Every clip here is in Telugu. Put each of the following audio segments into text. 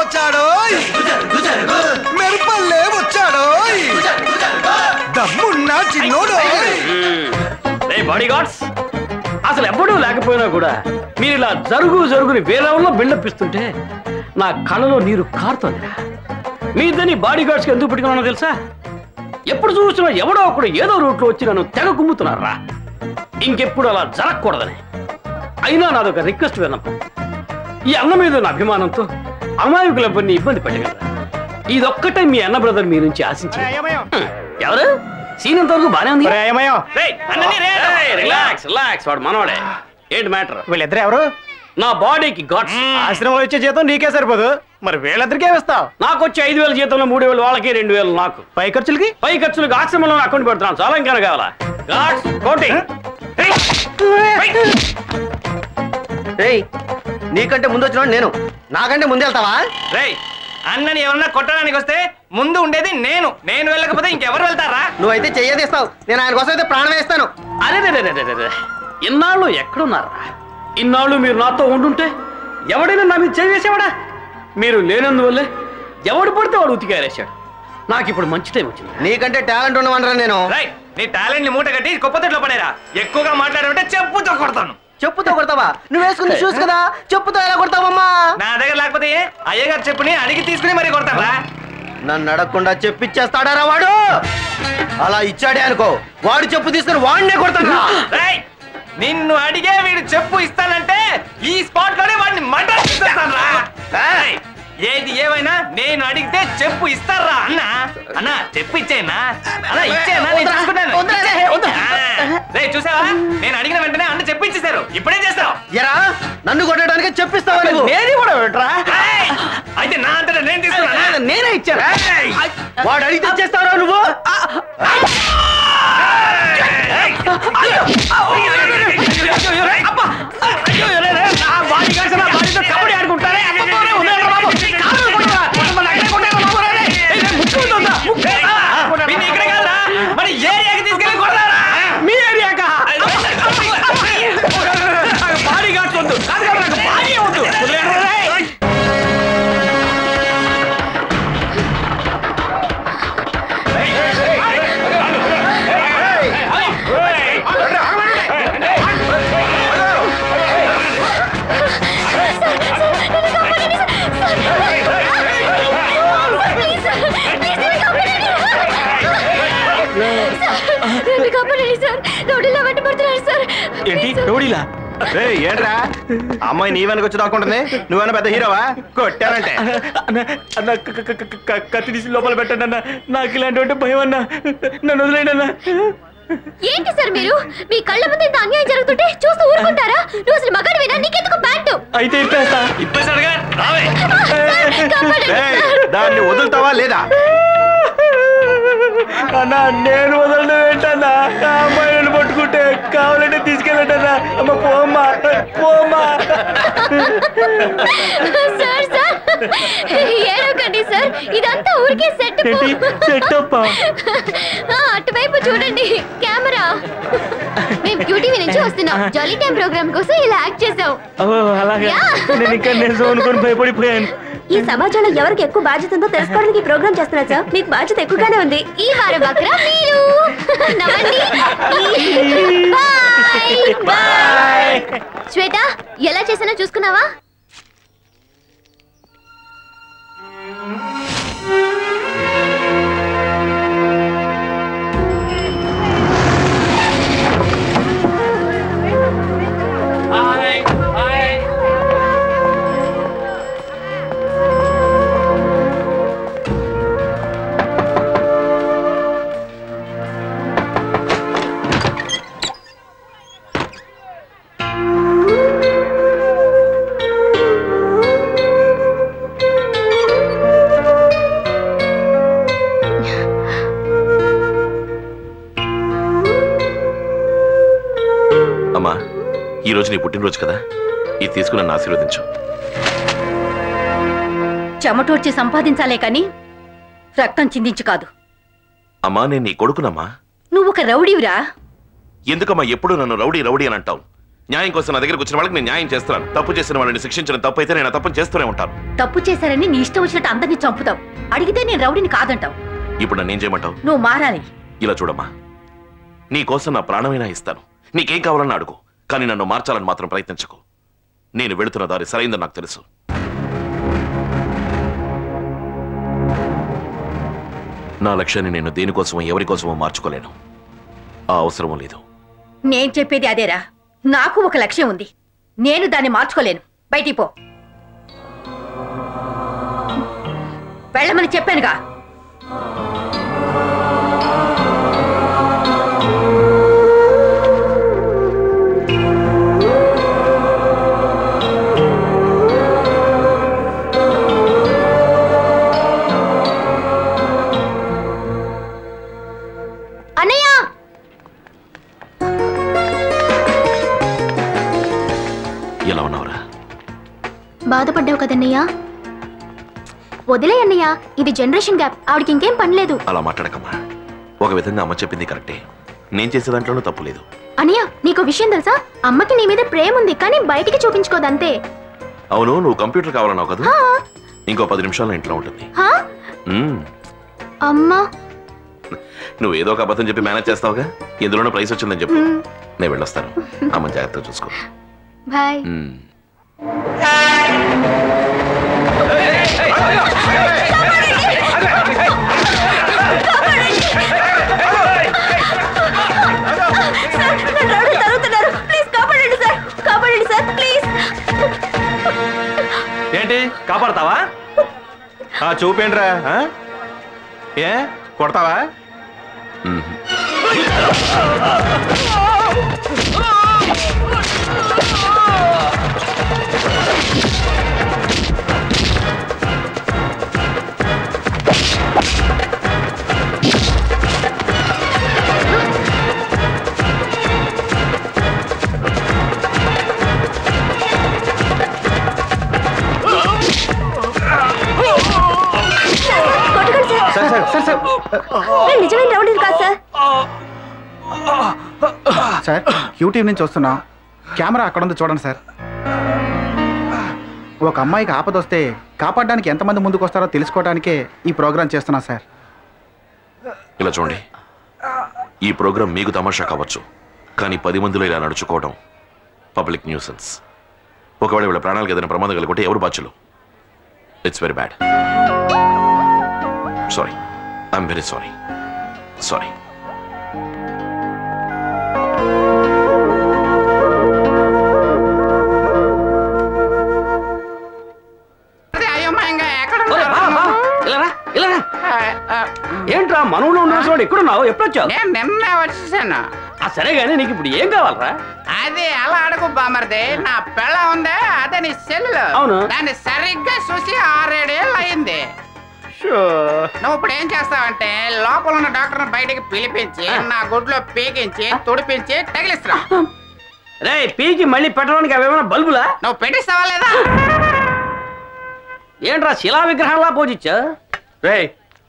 వచ్చాడో మెరుపల్లే వచ్చాడో దమ్మున్నా చిన్నోడు బాడీ గార్డ్స్ అసలు ఎప్పుడూ లేకపోయినా కూడా మీరు ఇలా జరుగుని వేలవల్లో బిల్డప్ ఇస్తుంటే నా కళ్ళలో నీరు కారుతోందిరా. మీ ఇద్దరిని బాడీ గార్డ్స్కి ఎందుకు పెట్టుకున్నానో తెలుసా? ఎప్పుడు చూసినా ఎవడో ఒకడు ఏదో రూట్లో వచ్చి నన్ను తెగ కుమ్ముతున్నారా. ఇంకెప్పుడు అలా జరగకూడదని. అయినా నాదొక రిక్వెస్ట్ విన్నప్పుడు ఈ అన్న మీద ఉన్న అభిమానంతో అమాయకులెవ్వరిని ఇబ్బంది పెట్టగలరా. ఇదొక్కటే మీ అన్న బ్రదర్ మీ నుంచి ఆశించి. ఎవరు సీన్ ఎంతవరకు బానే ఉంది. వాడు మనవాడే. ఏంటి మ్యాటర్? వీళ్ళిద్దరు ఎవరు? నా బాడీకి గాడ్స్. ఆశ్రమంలో వచ్చే జీతం నీకే సరిపోదు, మరి వీళ్ళిద్దరికే ఇస్తావు. నాకు వచ్చే 5,000 జీతంలో 3,000 వాళ్ళకి, 2,000 నాకు. పై ఖర్చులకి ఆశ్రమంలో అకౌంట్ పెడుతున్నాను. చాలా ఇంకా కావాలా? Gods counting. నీకంటే ముందు వచ్చిన నేను, నాకంటే ముందు వెళ్తావా? రేయ్, అన్నని ఎవరన్నా కొట్టడానికి వస్తే ముందు ఉండేది నేను. నేను వెళ్ళకపోతే ఇంకెవరు వెళ్తారా? నువ్వైతే చెయ్యదిస్తావు, నేను ఆయన కోసం అయితే ప్రాణం వేస్తాను. అరే ఇన్నాళ్ళు ఎక్కడున్నారా? ఇన్నాళ్ళు మీరు నాతో ఉండుంటే ఎవడైనా నా మీద చేసేవాడా? మీరు లేనందువల్లే ఎవడు పడితే వాడు ఉతికారేశాడు. నాకు ఇప్పుడు మంచి టైం వచ్చింది. నీకంటే టాలెంట్ ఉన్నవనరా నేను. నీ టాలెంట్ ని మూట కట్టి కుప్పతట్లో పడేరా. ఎక్కువగా మాట్లాడాలంటే చెప్పుతో కొడతాను. చెప్పుతో కొడతావా? నువ్వు వేసుకుంది చూసు కదా, చెప్పుతో ఎలా కొడతావమ్మా? నా దగ్గర లేకపోతే అయ్యగారు చెప్పుని అడిగి తీసుకుని మరీ కొడతారా? నన్ను అడగకుండా చెప్పిచ్చేస్తాడారా వాడు? అలా ఇచ్చాడే అనుకో, వాడు చెప్పు తీసుకుని వాడినే కొడతాను. నిన్ను అడిగే వీడు చెప్పు ఇస్తానంటే ఈ స్పాట్ లోనే వాడిని ఏది ఏమైనా నేను అడిగితే చెప్పు ఇస్తారా? అన్న చెప్పు ఇచ్చేనా? అలా ఇచ్చేనా? నేను చూసుకుంటాను. చూసావా, నేను అడిగిన వెంటనే అన్న చెప్పు ఇచ్చేసారు. ఇప్పుడే చేస్తావు ఎరా? నన్ను కొట్టడానికి చెప్పిస్తావా? అయితే నా అంతటా నేను తీసుకున్నా. నేనే ఇచ్చాను. వాడు అడిగితే ఇచ్చేస్తావా నువ్వు? కబడ్డీ ఆడుకుంటారే మరి ఏరియాకి తీసుకెళ్ళి కొడతారా? మీ ఏరియాకా? బాడీ గార్డ్స్ వద్దు, బాడీ వద్దు. ఏంటి రౌడీలా? ఏంట్రా అమ్మాయి నీ వెనక వచ్చి దాక్కుంటుంది, నువ్వైనా పెద్ద హీరోవా? కొట్టానంటే కత్తి తీసి లోపల పెట్టండి అన్న. నాకు ఇలాంటి అంటే భయం అన్న, నన్ను వదిలేండి అన్న. ఏంటి సార్ మీరు? మీ కళ్ళ ముందు ఇంత అన్యాయం జరుగుతుంటే చూస్తూ ఊరుకుంటారా? నువ్వు అసలు మగాడివేనా? నీకెందుకు ప్యాంటు? అయితే ఇప్పేస్తా. దాన్ని వదులుతావా లేదా? అన్నా నేను వదలడం ఏంటన్నా? అమ్మాయిని పట్టుకుంటే కావాలంటే తీసుకెళ్ళటన్నా. అమ్మ పోమ్మా పోమ్మా. సార్ సార్ ఏడవకండి సార్, ఇదంతా ఊరికే సెట్. అటువైపు చూడండి కెమెరా. మేము QTV నుంచి వస్తున్నాం. జాలీ టైం ప్రోగ్రామ్ కోసం ఇలా యాక్ట్ చేసాం. అలాగే నేను ఇంకా నేను అనుకుని భయపడిపోయాను. ఈ సమాజంలో ఎవరికి ఎక్కువ బాధ్యత ఉందో తెలుసుకోవడానికి ప్రోగ్రామ్ చేస్తున్నారు సార్. మీకు బాధ్యత ఎక్కువగానే ఉంది. ఈ వారం బక్రా మీరు నవ్వండి. బాయ్. శ్వేత ఎలా చేసానో చూసుకున్నావా? ఈ రోజు నీ పుట్టినరోజు కదా, ఇది తీసుకుని నన్ను ఆశీర్వదించు. చెమటోడ్చి సంపాదించాలే కానీ రక్తం చిందించు కాదు. అమ్మా నేను నీ కొడుకునమ్మా. నువ్వు ఒక రౌడీవిరా. ఎందుకమ్మా ఎప్పుడు నన్ను రౌడీ రౌడీ అని అంటావు? న్యాయం కోసం నా దగ్గరకు వచ్చిన వాళ్ళకి నేను న్యాయం చేస్తున్నాను. తప్పు చేసిన వాళ్ళని శిక్షించడం తప్పు అయితే నేను తప్పు చేస్తూనే ఉంటాను. తప్పు చేశారని నీ ఇష్టం వచ్చినట్టు అందరినీ చంపుతావు. అడిగితే నేను రౌడీని కాదంటావు. ఇప్పుడు నన్ను ఏం చేయమంటావు? నువ్వు మారాలి. ఇలా చూడమ్మా, నీ కోసం నా ప్రాణమైనా ఇస్తాను. నీకేం కావాలన్నా అడుగు, కానీ నన్ను మార్చాలని మాత్రం ప్రయత్నించకు. నేను వెళుతున్న దారి సరైందని నాకు తెలుసు. నా లక్ష్యాన్ని నేను దేనికోసమో ఎవరి కోసమో మార్చుకోలేను. ఆ అవసరమూ లేదు. నేను చెప్పేది అదేరా. నాకు ఒక లక్ష్యం ఉంది. నేను దాన్ని మార్చుకోలేను. బయటికి పో. వెళ్ళమని చెప్పానుగా. ఎలా ఉన్నావురా? బాధపడ్డావు కదన్నయ్యా. వదిలే అన్నయ్య, ఇది జనరేషన్ గ్యాప్. ఆవిడకి ఇంకేం పనిలేదు. అలా మాట్లాడకమ్మా. ఒక విధంగా అమ్మ చెప్పింది కరెక్టే. నేను చేసే దాంట్లోనూ తప్పు లేదు. అన్నయ్య, నీకు విషయం తెలుసా? అమ్మకి నీ మీద ప్రేమ ఉంది, కానీ బయటికి చూపించుకోదంతే. అవును, నువ్వు కంప్యూటర్ కావాలన్నావు కదా. ఇంకో 10 నిమిషాల్లో ఇంట్లో ఉంటుంది. అమ్మా, నువ్వు ఏదో ఒక అబద్ధం చెప్పి మేనేజ్ చేస్తావుగా. ఎందులోనూ ప్రైస్ వచ్చిందని చెప్పు. నేను వెళ్ళొస్తాను. అమ్మ జాగ్రత్తగా చూసుకో. బాయ్. ఏంటి కాపాడతావా? చూపేంట్రా. ఏ కొడతావా? నిజమైన రౌడీ కాదు సార్. సార్, యూట్యూబ్ నుంచి వస్తున్నాం. కెమెరా అక్కడ ఉంది, చూడండి సార్. ఒక అమ్మాయికి ఆపదొస్తే కాపాడడానికి ఎంతమంది ముందుకు వస్తారో తెలుసుకోవడానికే ఈ ప్రోగ్రాం చేస్తున్నా సార్. ఇలా చూడండి, ఈ ప్రోగ్రాం మీకు తమాషా కావచ్చు, కానీ 10 మందిలో ఇలా నడుచుకోవడం పబ్లిక్ న్యూసెన్స్. ఒకవేళ వీళ్ళ ప్రాణాలకు ఏదైనా ప్రమాదం కలుగుంటే ఎవరు బాధ్యులు? It's very bad. Sorry, I'm very sorry. Sorry. ఏంట్రా మనవులో ఉండేవాడు ఎక్కడున్నావు? ఎప్పుడు వచ్చావు? నేను నిన్న వచ్చేసాను. సరే గానీ నీకు ఇప్పుడు ఏం కావాలరా? అది అలా అడుగు బామర్ది. నా పిల్ల ఉందే, అదే నీ సెల్లు. అవును. దాన్ని సరిగ్గా చూసి 6-7 ఏళ్ళు అయింది. నువ్వు ఇప్పుడు ఏం చేస్తావంటే లోపల ఉన్న డాక్టర్ బయటికి పిలిపించి నా గుడ్లో పీకించి తుడిపించి తగిలిస్తున్నా. రే, పీకి మళ్ళీ పెట్టడానికి అవేమైనా బల్బులా? నువ్వు పెట్టిస్తావా లేదా? ఏంట్రా శిలా విగ్రహంలా పూజించా? రే,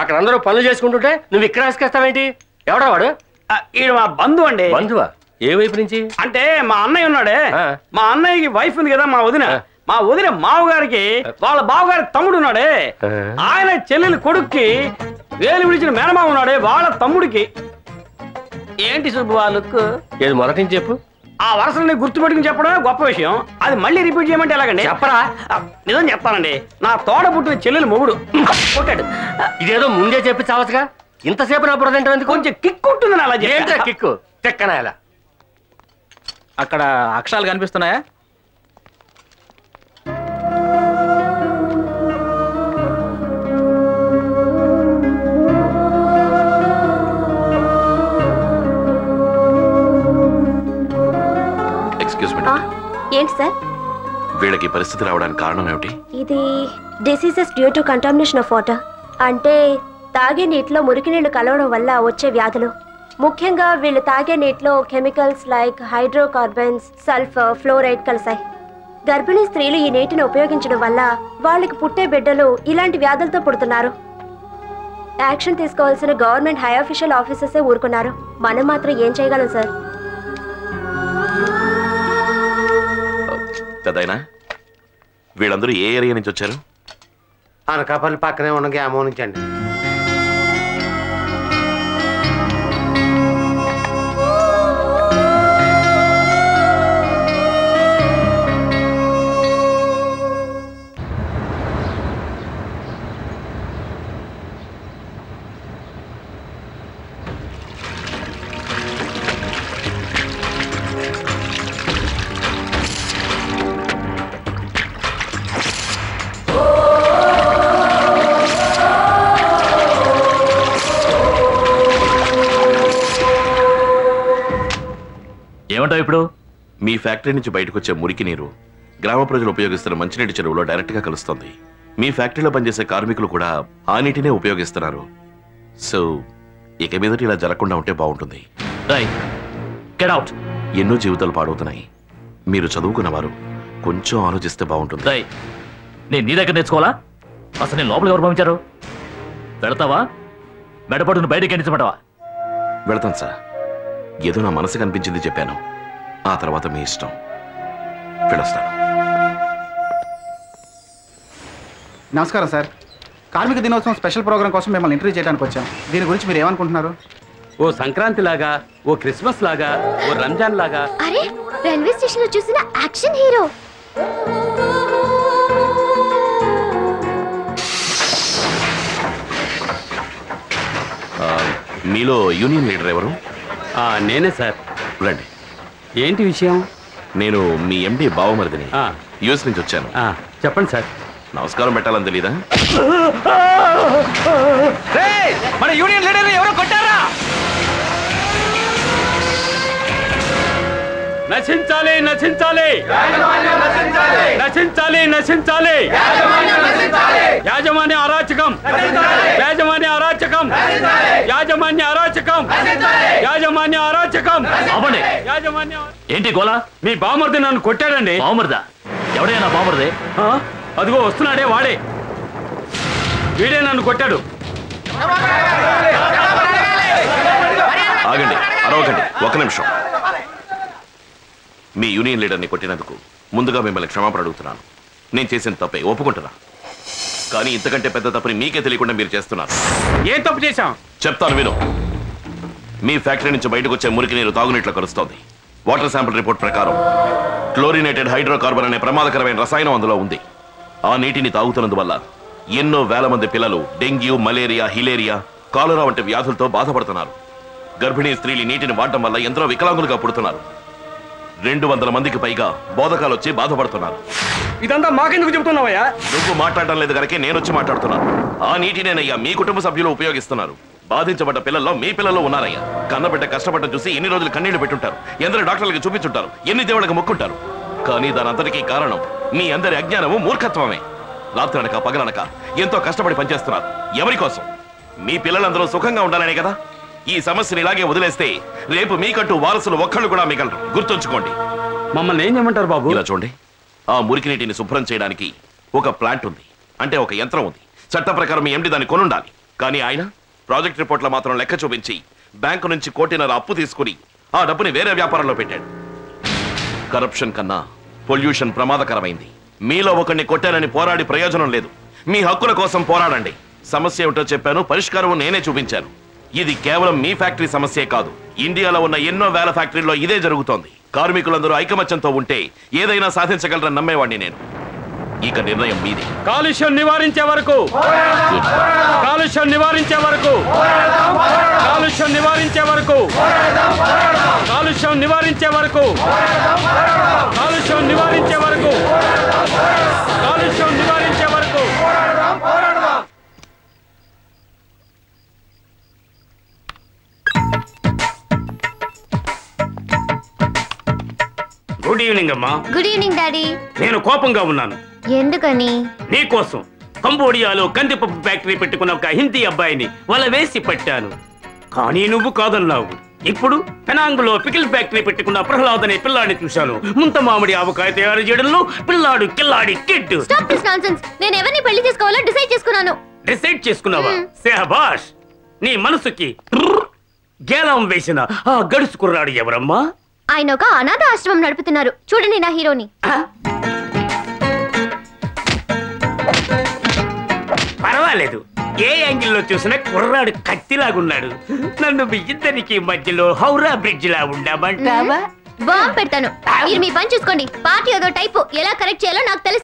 అక్కడ అందరూ పనులు చేసుకుంటుంటే నువ్వు ఇక్కడ వేసుకొస్తావేంటి? ఎవడా వాడు? ఈడు మా బంధువు అండి. బంధువా? ఏ వైపు నుంచి? అంటే మా అన్నయ్య ఉన్నాడే, మా అన్నయ్యకి వైఫ్ ఉంది కదా, మా వదిన. మా వదిన మావగారికి వాళ్ళ బావగారి తమ్ముడు ఉన్నాడే, ఆయన చెల్లెలి కొడుక్కి వేలు విడిచిన మేనమావ ఉన్నాడే, వాళ్ళ తమ్ముడికి. ఏంటి సుబ్బు ఆ లుక్? ఏది మొదటి నుంచి చెప్పు. ఆ వరుసని గుర్తుపెట్టుకుని చెప్పడమే గొప్ప విషయం. అది మళ్ళీ రిపీట్ చేయమంటే ఎలాగండి? చెప్పరా? నిజం చెప్తానండి. నా తోడ పుట్టిన చెల్లెలు మొగుడు కొట్టాడు. ఇదేదో ముందే చెప్పి చావచ్చుగా. ఇంతసేపు నా బుర్ర ఎందుకు? కొంచెం కిక్ ఉంటుందని అలా ఏంటా కిక్కు? చెక్కనా ఇలా? అక్కడ అక్షరాలు కనిపిస్తున్నాయా? Excuse me. ఏంటి సార్? వీళ్ళకి పరిస్థితి రావడానికి కారణం ఏమిటి? ఇది diseases due to contamination of water. అంటే తాగే నీటిలో మురికి నీళ్లు కలవడం వల్ల వచ్చే వ్యాధులు. ముఖ్యంగా వీళ్ళు తాగే నీటిలో chemicals like hydrocarbons, sulphur, fluoride కలిసాయి. గర్భిణీ స్త్రీలు ఈ నీటిని ఉపయోగించడం వల్ల వాళ్ళకి పుట్టే బిడ్డలు ఇలాంటి వ్యాధులతో పుడుతున్నారు. యాక్షన్ తీసుకోవాల్సిన గవర్నమెంట్ హై అఫీషియల్ ఆఫీసర్సే ఊరుకున్నారు. మనం మాత్రం ఏం చేయగలం సార్? పెద్దాయనా వీళ్ళందరూ ఏ ఏరియా నుంచి వచ్చారు? అనకాపల్లి పక్కనే ఉన్న గ్రామం నుంచి అండి. ఏమంటావు ఇప్పుడు? మీ ఫ్యాక్టరీ నుంచి బయటకు వచ్చే మురికి నీరు గ్రామ ప్రజలు ఉపయోగిస్తున్న మంచినీటి చెరువులో డైరెక్ట్ గా కలుస్తుంది. మీ ఫ్యాక్టరీలో పనిచేసే కార్మికులు కూడా ఆ నీటినే ఉపయోగిస్తున్నారు. సో ఇక మీదట ఇలా జరగకుండా ఉంటే బాగుంటుంది. ఎన్నో జీవితాలు పాడవుతున్నాయి. మీరు చదువుకున్నవారు కొంచెం ఆలోచిస్తే బాగుంటుంది. నేను నీ దగ్గర నేర్చుకోవాలా? అసలు నేను లోపలికి ఎవరు పంపించారు? వెళతావా మెడపడును బయటకి ఎండించమంటావా? వెళతాను సార్. ఏదో నా మనసు కనిపించింది చెప్పాను. ఆ తర్వాత మీ ఇష్టం. వెళ్ళొస్తాను. నమస్కారం సార్. కార్మిక దినోత్సవం స్పెషల్ ప్రోగ్రామ్ కోసం మిమ్మల్ని ఇంటర్వ్యూ చేయడానికి వచ్చాం. దీని గురించి మీరు ఏమనుకుంటున్నారు? ఓ సంక్రాంతి లాగా, ఓ క్రిస్మస్ లాగా, ఓ రంజాన్ లాగా. అరే రైల్వే స్టేషన్ లో చూసిన యాక్షన్ హీరో. మీలో యూనియన్ లీడర్ ఎవరు? నేనే సార్. రండి. ఏంటి విషయం? నేను మీ ఎండి బావమరిదిని. యూఎస్ నుంచి వచ్చాను. చెప్పండి సార్. నమస్కారం పెట్టాలని తెలీదా? మన యూనియన్ లీడర్ ఎవరో కొట్టారా? నశించాలి నశించాలి నశించాలి నశించాలి యాజమాన్య అరాచకం యాజమాన్య అరాచకం యాజమాన్య అరాచకం యాజమాన్య అరాచకం. అవ్వండి. యాజమాన్య ఏంటి గోలా? మీ బామర్ది నన్ను కొట్టాడండి. బామర్దా? ఎవడైనా బామర్దే? అదిగో వస్తున్నాడే వాడే. వీడే నన్ను కొట్టాడు. ఆగండి, అరవకండి, ఒక్క నిమిషం. మీ యూనియన్ లీడర్ని కొట్టినందుకు ముందుగా మిమ్మల్ని క్షమాపణ అడుగుతున్నాను. నేను చేసిన తప్పే, ఒప్పుకుంటున్నా. కానీ ఇంతకంటే పెద్ద తప్పుని మీకే తెలియకుండా మీరు చేస్తున్నారు. ఏం తప్పు చేశాం? చెప్తాను విను. మీ ఫ్యాక్టరీ నుంచి బయటకు వచ్చే మురికి నీరు తాగునీటిలో కలుస్తోంది. వాటర్ శాంపిల్ రిపోర్ట్ ప్రకారం క్లోరినేటెడ్ హైడ్రోకార్బన్ అనే ప్రమాదకరమైన రసాయనం అందులో ఉంది. ఆ నీటిని తాగుతున్నందువల్ల ఎన్నో వేల మంది పిల్లలు డెంగ్యూ, మలేరియా, హిలేరియా, కాలరా వంటి వ్యాధులతో బాధపడుతున్నారు. గర్భిణీ స్త్రీలు నీటిని వాడటం వల్ల ఎంతో వికలాంగులుగా పుడుతున్నారు. 200 మందికి పైగా బోధకాలు వచ్చి బాధపడుతున్నారు. ఇదంతా మాకెందుకు చెబుతున్నావయ్యా? నువ్వు మాట్లాడడం లేదు కనుకే నేను వచ్చి మాట్లాడుతున్నాను. ఆ నీటినేనయ్యా మీ కుటుంబ సభ్యులు ఉపయోగిస్తున్నారు. బాధించబడ్డ పిల్లల్లో మీ పిల్లలు ఉన్నారయ్యా. కన్నబిడ్డ కష్టపడ్డ చూసి ఎన్ని రోజులు కన్నీళ్లు పెట్టుంటారు, ఎందరు డాక్టర్లకు చూపించుంటారు, ఎన్ని దేవుళ్ళకి మొక్కుంటారు. కానీ దాని అంతటికీ కారణం మీ అందరి అజ్ఞానము, మూర్ఖత్వమే. రాత్రనక పగలనక ఎంతో కష్టపడి పనిచేస్తున్నారు. ఎవరి కోసం? మీ పిల్లలందరూ సుఖంగా ఉండాలనే కదా. ఈ సమస్యను ఇలాగే వదిలేస్తే రేపు మీకంటూ వారసులు ఒక్కళ్ళు కూడా మిగలరు. గుర్తుంచుకోండి. మమ్మల్ని ఏం చేయమంటారు బాబు? ఇలా చూడండి, ఆ మురికి నీటిని శుభ్రం చేయడానికి ఒక ప్లాంట్ ఉంది, అంటే ఒక యంత్రం ఉంది. చట్ట ప్రకారం మీ ఎండి దాన్ని కొనుండాలి. కానీ ఆయన ప్రాజెక్ట్ రిపోర్ట్లో మాత్రం లెక్క చూపించి బ్యాంకు నుంచి 1.5 కోటి అప్పు తీసుకుని ఆ డబ్బుని వేరే వ్యాపారంలో పెట్టాడు. కరప్షన్ కన్నా పొల్యూషన్ ప్రమాదకరమైంది. మీలో ఒకరిని కొట్టానని పోరాడి ప్రయోజనం లేదు. మీ హక్కుల కోసం పోరాడండి. సమస్య ఏమిటో చెప్పాను, పరిష్కారం నేనే చూపించాను. ఇది కేవలం మీ ఫ్యాక్టరీ సమస్యే కాదు, ఇండియాలో ఉన్న ఎన్నో వేల ఫ్యాక్టరీల్లో ఇదే జరుగుతోంది. కార్మికులందరూ ఐకమత్యంతో ఉంటే ఏదైనా సాధించగలరని నమ్మేవాడిని నేను. ఇక నిర్ణయం మీది. కాలుష్యం నివారించే వరకు, కాలుష్యం నివారించే వరకు, కాలుష్యం నివారించే వరకు, కాలుష్యం నివారించే వరకు, కాలుష్యం నివారించే వరకు, కాలుష్యం నివారించే వరకు. గుడ్ ఈవినింగ్ అమ్మా. Good evening daddy. నేను కోపంగా ఉన్నాను. ఎందుకని? నీకోసం కంబోడియాలో కందిపప్పు ఫ్యాక్టరీ పెట్టుకున్న ఒక హిందీ అబ్బాయిని వల వేసి పట్టాను. కానీ నువ్వు కాదన్నావు. ఇప్పుడు పెనాంగులో పికిల్ ఫ్యాక్టరీ పెట్టుకున్న ప్రహ్లాద్ అనే పిల్లాడిని చూశాను. ముంత మామిడి ఆవకాయ తయారు చేయడంలో పిల్లాడు కిల్లాడి కిడ్. Stop this nonsense. నేను ఎవరిని పెళ్లి చేసుకోవాలో డిసైడ్ చేసుకున్నాను. డిసైడ్ చేసుకున్నావా? శహబాష్. నీ మనసుకి గేలం వేసిన ఆ గడుసు కుర్రాడు ఎవరమ్మా? ఆయన ఒక అనాథ ఆశ్రమం నడుపుతున్నారు. చూడండి నా హీరోని. పర్వాలేదు. ఏ యాంగిల్లో చూసినా కుర్రాడు కత్తిలాగున్నాడు. నన్ను మీ ఇద్దరికి మధ్యలో హౌరా బ్రిడ్జ్ లా ఉండమంటావా? బాంబు పెడతాను. మీరు మీ పని చూసుకోండి. పార్టీ ఏదో టైపు ఎలా కరెక్ట్ చేయాలో నాకు తెలుసు.